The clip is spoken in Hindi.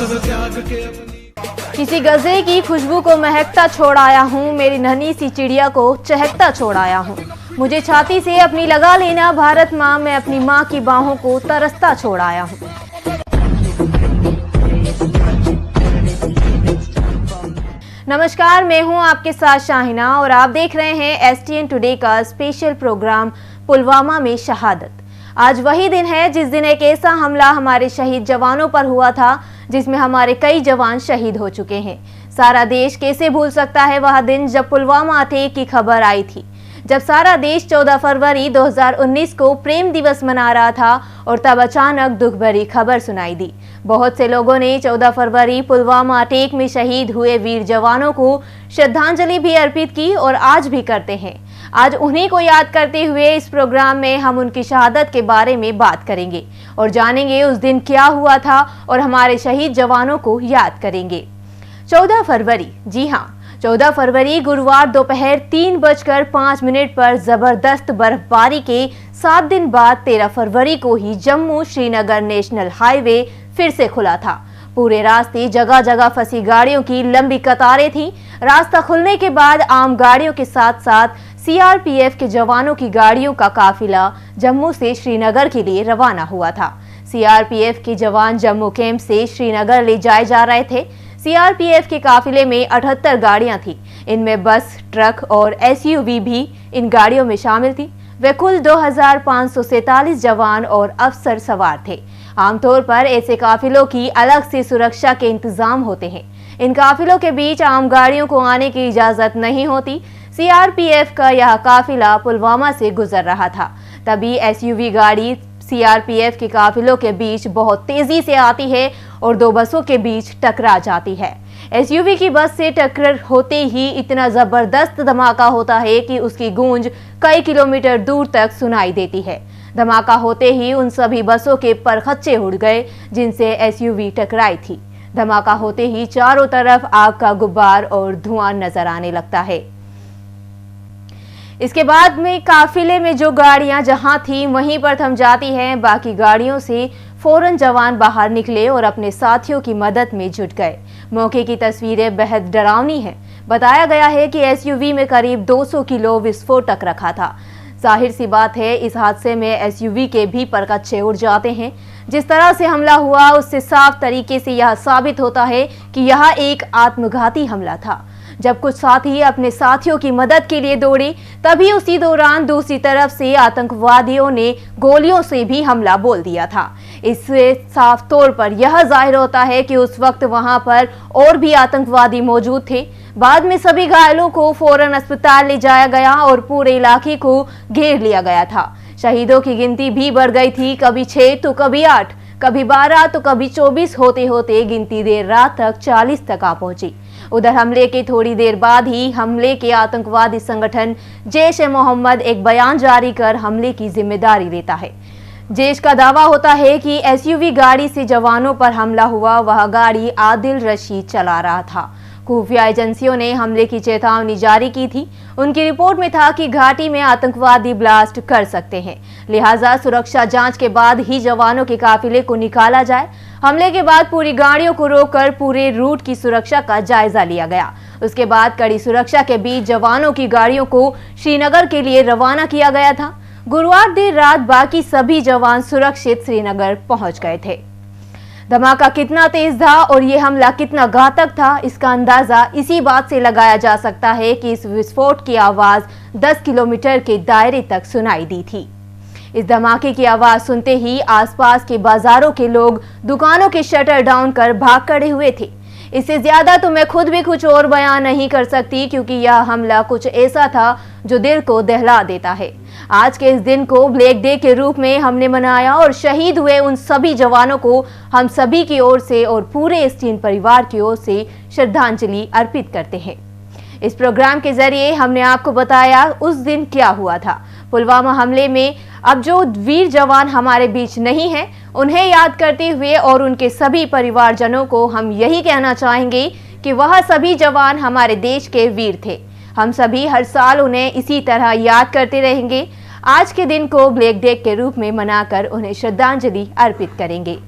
सब त्याग के अपनी किसी गजे की खुशबू को महकता छोड़ आया हूँ, मेरी नन्ही सी चिड़िया को चहकता छोड़ आया हूँ। मुझे छाती से अपनी लगा लेना भारत माँ, मैं अपनी माँ की बाहों को तरसता छोड़ आया हूँ। नमस्कार, मैं हूँ आपके साथ शाहिना और आप देख रहे हैं STN टुडे का स्पेशल प्रोग्राम पुलवामा में शहादत। आज वही दिन है जिस दिन एक ऐसा हमला हमारे शहीद जवानों पर हुआ था जिसमें हमारे कई जवान शहीद हो चुके हैं। सारा देश कैसे भूल सकता है वह दिन जब पुलवामा अटैक की खबर आई थी, जब सारा देश 14 फरवरी 2019 को प्रेम दिवस मना रहा था और तब अचानक दुख भरी खबर सुनाई दी। बहुत से लोगों ने 14 फरवरी पुलवामा अटैक में शहीद हुए वीर जवानों को श्रद्धांजलि भी अर्पित की और आज भी करते हैं। आज उन्हीं को याद करते हुए इस प्रोग्राम में हम उनकी शहादत के बारे में बात करेंगे और जानेंगे उस दिन क्या हुआ था और हमारे शहीद जवानों को याद करेंगे। 14 फरवरी, जी हाँ, 14 फरवरी गुरुवार दोपहर 3:05 पर जबरदस्त बर्फबारी के 7 दिन बाद 13 फरवरी को ही जम्मू श्रीनगर नेशनल हाईवे फिर से खुला था। पूरे रास्ते जगह जगह फंसी गाड़ियों की लंबी कतारें थीं। रास्ता खुलने के बाद आम गाड़ियों के साथ साथ CRPF के जवानों की गाड़ियों का काफिला जम्मू से श्रीनगर के लिए रवाना हुआ था। CRPF के जवान जम्मू कैंप से श्रीनगर ले जाए जा रहे थे। CRPF के काफिले में 78 गाड़ियां थी। इनमें बस, ट्रक और SUV भी इन गाड़ियों में शामिल थी। वे कुल 2547 जवान और अफसर सवार थे। आमतौर पर ऐसे काफिलों की अलग से सुरक्षा के इंतजाम होते हैं। इन काफिलों के बीच आम गाड़ियों को आने की इजाजत नहीं होती। CRPF का यह काफिला पुलवामा से गुजर रहा था, तभी SUV गाड़ी CRPF के काफिलों के बीच बहुत तेजी से आती है और दो बसों के बीच टकरा जाती है। SUV की बस से टक्कर होते ही इतना जबरदस्त धमाका होता है कि उसकी गूंज कई किलोमीटर दूर तक सुनाई देती है। धमाका होते ही उन सभी बसों के परखच्चे उड़ गए जिनसे SUV टकराई थी। धमाका होते ही चारों तरफ आग का गुब्बार और धुआं नजर आने लगता है। इसके बाद में काफिले में जो गाड़ियां जहां थी वहीं पर थम जाती हैं। बाकी गाड़ियों से फौरन जवान बाहर निकले और अपने साथियों की मदद में जुट गए। मौके की तस्वीरें बेहद डरावनी हैं। बताया गया है कि SUV में करीब 200 किलो विस्फोटक रखा था। जाहिर सी बात है इस हादसे में SUV के भी परखच्चे उड़ जाते हैं। जिस तरह से हमला हुआ उससे साफ तरीके से यह साबित होता है कि यह एक आत्मघाती हमला था। जब कुछ साथी अपने साथियों की मदद के लिए दौड़े तभी उसी दौरान दूसरी तरफ से आतंकवादियों ने गोलियों से भी हमला बोल दिया था। इससे साफ तौर पर यह जाहिर होता है कि उस वक्त वहां पर और भी आतंकवादी मौजूद थे। बाद में सभी घायलों को फौरन अस्पताल ले जाया गया और पूरे इलाके को घेर लिया गया था। शहीदों की गिनती भी बढ़ गई थी, कभी 6 तो कभी 8, कभी 12 तो कभी 24 होते होते गिनती देर रात तक 40 तक आ पहुंची। उधर हमले के थोड़ी देर बाद ही हमले के आतंकवादी संगठन जैश-ए-मोहम्मद एक बयान जारी कर हमले की जिम्मेदारी लेता है। जैश का दावा होता है कि SUV गाड़ी से जवानों पर हमला हुआ, वह गाड़ी आदिल रशीद चला रहा था। खुफिया एजेंसियों ने हमले की चेतावनी जारी की थी। उनकी रिपोर्ट में था कि घाटी में आतंकवादी ब्लास्ट कर सकते हैं, लिहाजा सुरक्षा जांच के बाद ही जवानों के काफिले को निकाला जाए। हमले के बाद पूरी गाड़ियों को रोककर पूरे रूट की सुरक्षा का जायजा लिया गया। उसके बाद कड़ी सुरक्षा के बीच जवानों की गाड़ियों को श्रीनगर के लिए रवाना किया गया था। गुरुवार देर रात बाकी सभी जवान सुरक्षित श्रीनगर पहुंच गए थे। धमाका कितना तेज था और ये हमला कितना घातक था, इसका अंदाजा इसी बात से लगाया जा सकता है कि इस विस्फोट की आवाज 10 किलोमीटर के दायरे तक सुनाई दी थी। इस धमाके की आवाज सुनते ही आसपास के बाजारों के लोग दुकानों के शटर डाउन कर भाग खड़े हुए थे। इससे ज्यादा तो मैं खुद भी कुछ और बयान नहीं कर सकती, क्योंकि यह हमला कुछ ऐसा था जो दिल को दहला देता है। आज के इस दिन को ब्लैक डे के रूप में हमने मनाया और शहीद हुए उन सभी जवानों को हम सभी की ओर से और पूरे STN परिवार की ओर से श्रद्धांजलि अर्पित करते हैं। इस प्रोग्राम के जरिए हमने आपको बताया उस दिन क्या हुआ था। पुलवामा हमले में अब जो वीर जवान हमारे बीच नहीं हैं, उन्हें याद करते हुए और उनके सभी परिवारजनों को हम यही कहना चाहेंगे कि वह सभी जवान हमारे देश के वीर थे। हम सभी हर साल उन्हें इसी तरह याद करते रहेंगे। आज के दिन को ब्लैक डे के रूप में मनाकर उन्हें श्रद्धांजलि अर्पित करेंगे।